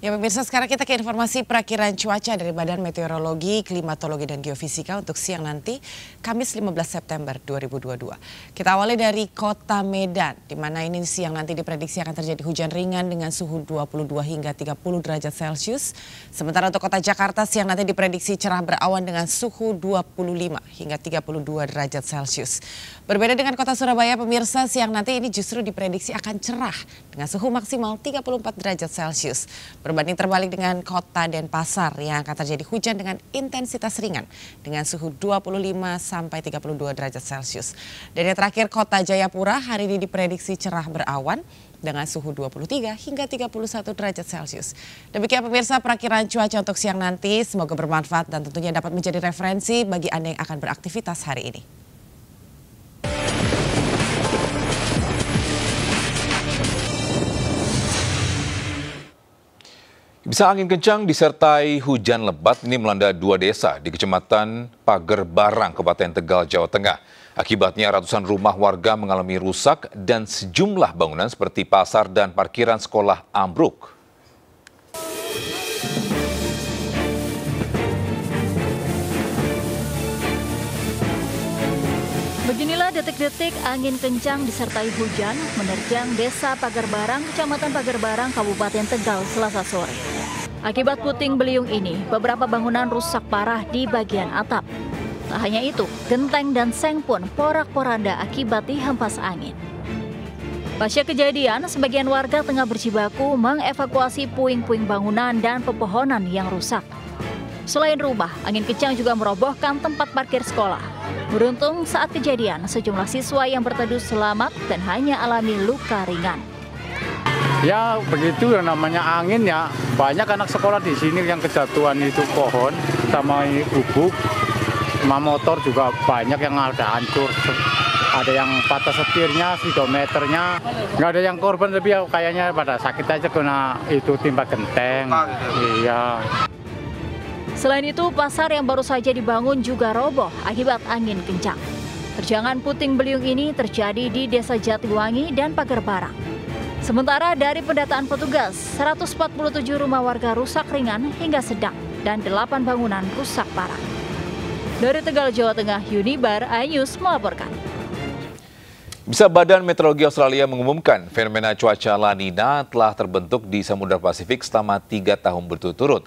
Ya pemirsa, sekarang kita ke informasi perakiraan cuaca dari Badan Meteorologi, Klimatologi, dan Geofisika untuk siang nanti, Kamis 15 September 2022. Kita awali dari kota Medan, di mana ini siang nanti diprediksi akan terjadi hujan ringan dengan suhu 22 hingga 30 derajat Celcius. Sementara untuk kota Jakarta, siang nanti diprediksi cerah berawan dengan suhu 25 hingga 32 derajat Celcius. Berbeda dengan kota Surabaya, pemirsa, siang nanti ini justru diprediksi akan cerah dengan suhu maksimal 34 derajat Celcius. Berbanding terbalik dengan kota Denpasar yang akan terjadi hujan dengan intensitas ringan dengan suhu 25 sampai 32 derajat Celcius. Dan yang terakhir kota Jayapura hari ini diprediksi cerah berawan dengan suhu 23 hingga 31 derajat Celcius. Demikian pemirsa perakiraan cuaca untuk siang nanti, semoga bermanfaat dan tentunya dapat menjadi referensi bagi Anda yang akan beraktivitas hari ini. Bisa angin kencang disertai hujan lebat ini melanda dua desa di Kecamatan Pagerbarang, Kabupaten Tegal, Jawa Tengah. Akibatnya ratusan rumah warga mengalami rusak dan sejumlah bangunan seperti pasar dan parkiran sekolah ambruk. Beginilah detik-detik angin kencang disertai hujan menerjang Desa Pagerbarang, Kecamatan Pagerbarang, Kabupaten Tegal, Selasa sore. Akibat puting beliung ini, beberapa bangunan rusak parah di bagian atap. Tak hanya itu, genteng dan seng pun porak-poranda akibat dihempas angin. Pasca kejadian, sebagian warga tengah berjibaku mengevakuasi puing-puing bangunan dan pepohonan yang rusak. Selain rumah, angin kencang juga merobohkan tempat parkir sekolah. Beruntung saat kejadian, sejumlah siswa yang berteduh selamat dan hanya alami luka ringan. Ya begitu ya, namanya angin ya, banyak anak sekolah di sini yang kejatuhan itu pohon sama gubuk, sama motor juga banyak yang ada hancur. Ada yang patah setirnya, speedometernya, nggak ada yang korban, tapi ya kayaknya pada sakit aja kena itu timpa genteng. Iya. Selain itu, pasar yang baru saja dibangun juga roboh akibat angin kencang. Terjangan puting beliung ini terjadi di Desa Jatiwangi dan Pagerbarang. Sementara dari pendataan petugas, 147 rumah warga rusak ringan hingga sedang dan 8 bangunan rusak parah. Dari Tegal, Jawa Tengah, Yunibar Ayus melaporkan. Bisa Badan Meteorologi Australia mengumumkan fenomena cuaca La Nina telah terbentuk di Samudra Pasifik selama 3 tahun berturut-turut.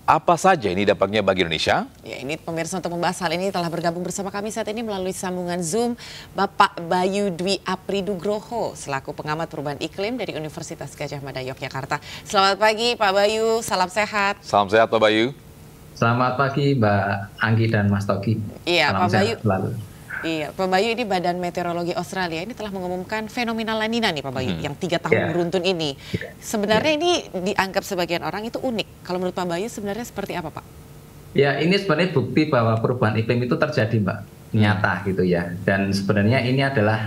Apa saja ini dampaknya bagi Indonesia? Ya, ini pemirsa untuk membahas hal ini telah bergabung bersama kami saat ini melalui sambungan Zoom Bapak Bayu Dwi Apridugroho selaku pengamat perubahan iklim dari Universitas Gadjah Mada Yogyakarta. Selamat pagi Pak Bayu, salam sehat. Salam sehat Pak Bayu. Selamat pagi Mbak Anggi dan Mas Togi. Iya, salam Pak Bayu. Selalu. Iya, Pak Bayu, ini Badan Meteorologi Australia ini telah mengumumkan fenomena La Nina nih Pak Bayu, yang 3 tahun beruntun ini. Sebenarnya ini dianggap sebagian orang itu unik. Kalau menurut Pak Bayu sebenarnya seperti apa Pak? Ya, ini sebenarnya bukti bahwa perubahan iklim itu terjadi Mbak, nyata gitu ya. Dan sebenarnya ini adalah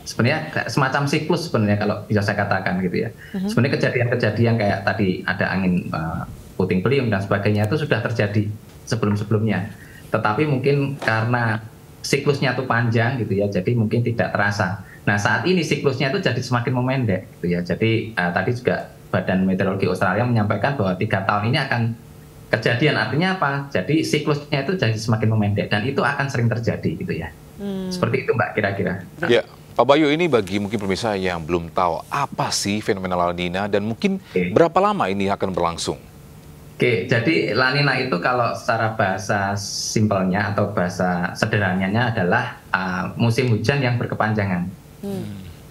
sebenarnya semacam siklus sebenarnya kalau bisa saya katakan gitu ya. Sebenarnya kejadian-kejadian kayak tadi ada angin puting beliung dan sebagainya itu sudah terjadi sebelum-sebelumnya. Tetapi mungkin karena siklusnya itu panjang gitu ya, jadi mungkin tidak terasa. Nah saat ini siklusnya itu jadi semakin memendek gitu ya. Jadi tadi juga Badan Meteorologi Australia menyampaikan bahwa 3 tahun ini akan kejadian, artinya apa? Jadi siklusnya itu jadi semakin memendek dan itu akan sering terjadi gitu ya. Seperti itu Mbak kira-kira. Ya, Pak Bayu, ini bagi mungkin pemirsa yang belum tahu apa sih fenomena La Nina dan mungkin berapa lama ini akan berlangsung? Oke, jadi La Nina itu kalau secara bahasa simpelnya atau bahasa sederhananya adalah musim hujan yang berkepanjangan.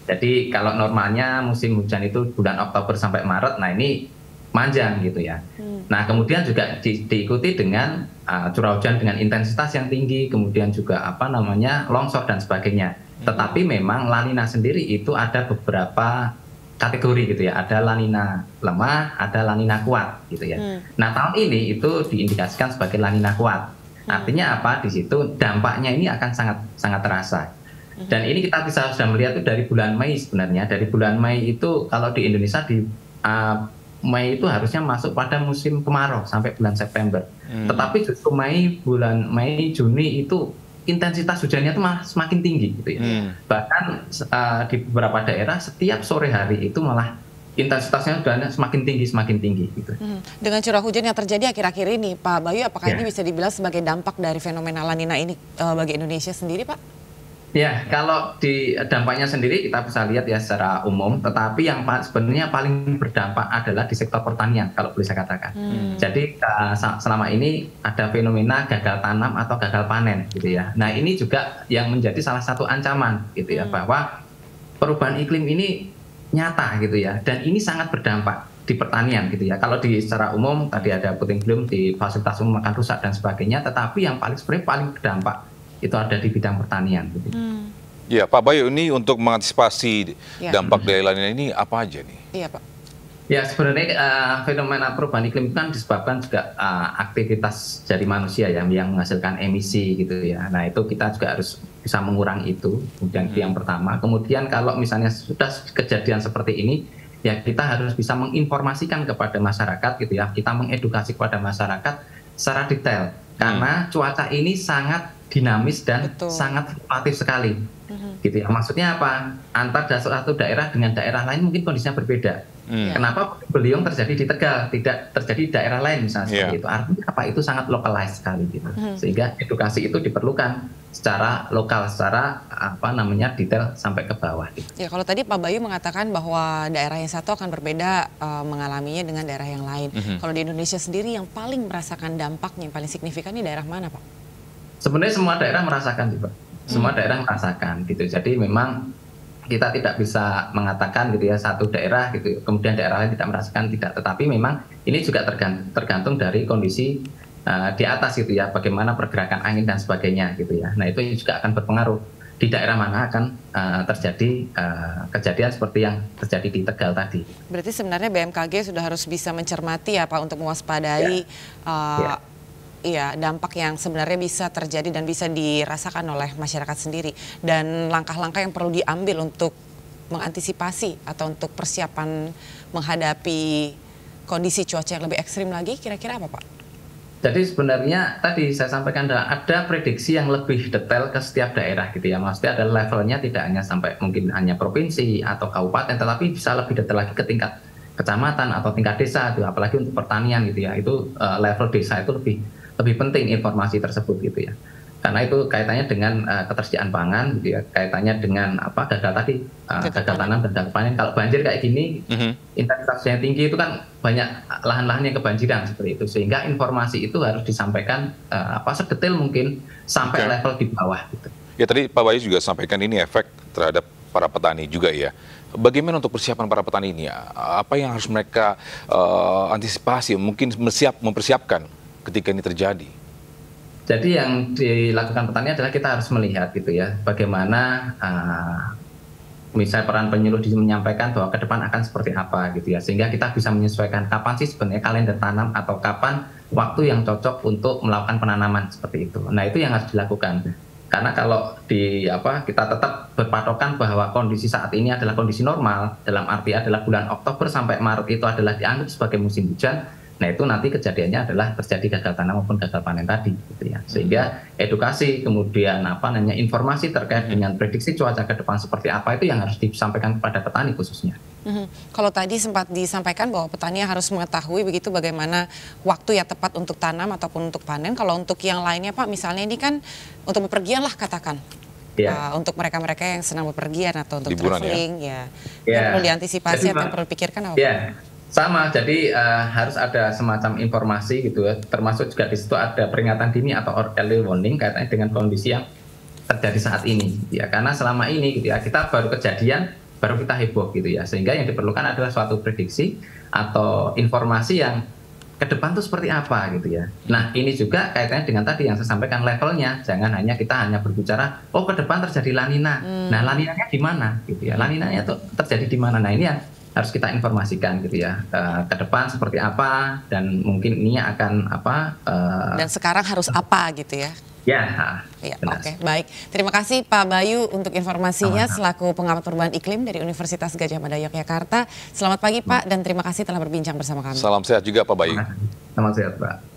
Jadi kalau normalnya musim hujan itu bulan Oktober sampai Maret, nah ini panjang gitu ya. Nah kemudian juga diikuti dengan curah hujan dengan intensitas yang tinggi, kemudian juga longsor dan sebagainya. Tetapi memang La Nina sendiri itu ada beberapa kategori gitu ya, ada La Nina lemah, ada La Nina kuat gitu ya. Nah tahun ini itu diindikasikan sebagai La Nina kuat. Artinya apa? Di situ dampaknya ini akan sangat terasa. Dan ini kita bisa sudah melihat itu dari bulan Mei sebenarnya. Dari bulan Mei itu kalau di Indonesia di Mei itu harusnya masuk pada musim kemarau sampai bulan September. Tetapi justru bulan Mei, Juni itu intensitas hujannya itu malah semakin tinggi gitu ya. Bahkan di beberapa daerah setiap sore hari itu malah intensitasnya sudah semakin tinggi gitu. Dengan curah hujan yang terjadi akhir-akhir ini, Pak Bayu, apakah ini bisa dibilang sebagai dampak dari fenomena La Nina ini bagi Indonesia sendiri, Pak? Ya, kalau di dampaknya sendiri kita bisa lihat ya secara umum, tetapi yang sebenarnya paling berdampak adalah di sektor pertanian, kalau boleh saya katakan. Jadi selama ini ada fenomena gagal tanam atau gagal panen gitu ya. Nah, ini juga yang menjadi salah satu ancaman gitu ya, bahwa perubahan iklim ini nyata gitu ya, dan ini sangat berdampak di pertanian gitu ya. Kalau di secara umum tadi ada puting beliung di fasilitas umum akan rusak dan sebagainya, tetapi yang sebenarnya paling berdampak itu ada di bidang pertanian gitu. Ya, Pak Bayu, ini untuk mengantisipasi dampak dari La Nina ini apa aja nih? Iya, Pak. Ya, sebenarnya fenomena perubahan iklim itu kan disebabkan juga aktivitas dari manusia yang menghasilkan emisi gitu ya. Nah, itu kita juga harus bisa mengurangi itu. Kemudian itu yang pertama. Kemudian kalau misalnya sudah kejadian seperti ini, ya kita harus bisa menginformasikan kepada masyarakat gitu ya. Kita mengedukasi kepada masyarakat secara detail. Karena cuaca ini sangat dinamis dan sangat fluktuatif sekali. Gitu ya. Maksudnya apa? Antar satu daerah dengan daerah lain mungkin kondisinya berbeda. Kenapa beliung terjadi di Tegal, tidak terjadi di daerah lain misalnya seperti itu? Artinya apa? Itu sangat localized sekali gitu. Sehingga edukasi itu diperlukan secara lokal, secara detail sampai ke bawah. Gitu. Ya, kalau tadi Pak Bayu mengatakan bahwa daerah yang satu akan berbeda mengalaminya dengan daerah yang lain. Kalau di Indonesia sendiri yang paling merasakan dampaknya, yang paling signifikan ini daerah mana, Pak? Sebenarnya semua daerah merasakan juga. Semua daerah merasakan gitu. Jadi memang kita tidak bisa mengatakan gitu ya satu daerah gitu kemudian daerah lain tidak merasakan, tidak, tetapi memang ini juga tergantung dari kondisi di atas gitu ya, bagaimana pergerakan angin dan sebagainya gitu ya. Nah, itu juga akan berpengaruh di daerah mana akan terjadi kejadian seperti yang terjadi di Tegal tadi. Berarti sebenarnya BMKG sudah harus bisa mencermati ya Pak untuk mewaspadai dampak yang sebenarnya bisa terjadi dan bisa dirasakan oleh masyarakat sendiri, dan langkah-langkah yang perlu diambil untuk mengantisipasi atau untuk persiapan menghadapi kondisi cuaca yang lebih ekstrim lagi, kira-kira apa, Pak? Jadi sebenarnya tadi saya sampaikan ada prediksi yang lebih detail ke setiap daerah gitu ya. Maksudnya ada levelnya tidak hanya sampai mungkin hanya provinsi atau kabupaten, tetapi bisa lebih detail lagi ke tingkat kecamatan atau tingkat desa, gitu. Apalagi untuk pertanian gitu ya. Itu level desa itu lebih penting informasi tersebut gitu ya, karena itu kaitannya dengan ketersediaan pangan gitu ya, kaitannya dengan gagal tanam dan gagal panen. Kalau banjir kayak gini, intensitasnya tinggi itu kan banyak lahan-lahan yang kebanjiran seperti itu, sehingga informasi itu harus disampaikan sedetail mungkin sampai level di bawah gitu. Ya, tadi Pak Bayu juga sampaikan ini efek terhadap para petani juga ya. Bagaimana untuk persiapan para petani ini? Apa yang harus mereka antisipasi, mungkin mempersiapkan ketika ini terjadi? Jadi yang dilakukan petani adalah kita harus melihat gitu ya, bagaimana misalnya peran penyuluh menyampaikan bahwa ke depan akan seperti apa gitu ya, sehingga kita bisa menyesuaikan kapan sih sebenarnya kalender tanam atau kapan waktu yang cocok untuk melakukan penanaman seperti itu. Nah, itu yang harus dilakukan. Karena kalau kita tetap berpatokan bahwa kondisi saat ini adalah kondisi normal, dalam arti adalah bulan Oktober sampai Maret itu adalah dianggap sebagai musim hujan. Nah, itu nanti kejadiannya adalah terjadi gagal tanam maupun gagal panen tadi gitu ya. Sehingga edukasi, kemudian informasi terkait dengan prediksi cuaca ke depan seperti apa itu yang harus disampaikan kepada petani khususnya. Kalau tadi sempat disampaikan bahwa petani harus mengetahui begitu bagaimana waktu ya tepat untuk tanam ataupun untuk panen. Kalau untuk yang lainnya Pak, misalnya ini kan untuk bepergian lah katakan. Untuk mereka-mereka yang senang bepergian atau untuk traveling yang perlu diantisipasi atau yang perlu dipikirkan apa? Sama, jadi harus ada semacam informasi gitu ya, termasuk juga di situ ada peringatan dini atau early warning kaitannya dengan kondisi yang terjadi saat ini gitu ya. Karena selama ini gitu ya, kita baru kejadian, baru kita heboh gitu ya, sehingga yang diperlukan adalah suatu prediksi atau informasi yang ke depan tuh seperti apa gitu ya. Nah, ini juga kaitannya dengan tadi yang saya sampaikan levelnya, jangan kita hanya berbicara ke depan terjadi La Nina. Nah, La Ninanya di mana gitu ya, La Ninanya tuh terjadi di mana. Nah, ini yang harus kita informasikan gitu ya, ke depan seperti apa, dan mungkin ini akan dan sekarang harus apa gitu ya. Oke, baik. Terima kasih Pak Bayu untuk informasinya selaku pengamat perubahan iklim dari Universitas Gadjah Mada Yogyakarta. Selamat pagi Pak, dan terima kasih telah berbincang bersama kami. Salam sehat juga Pak Bayu. Selamat sehat Pak.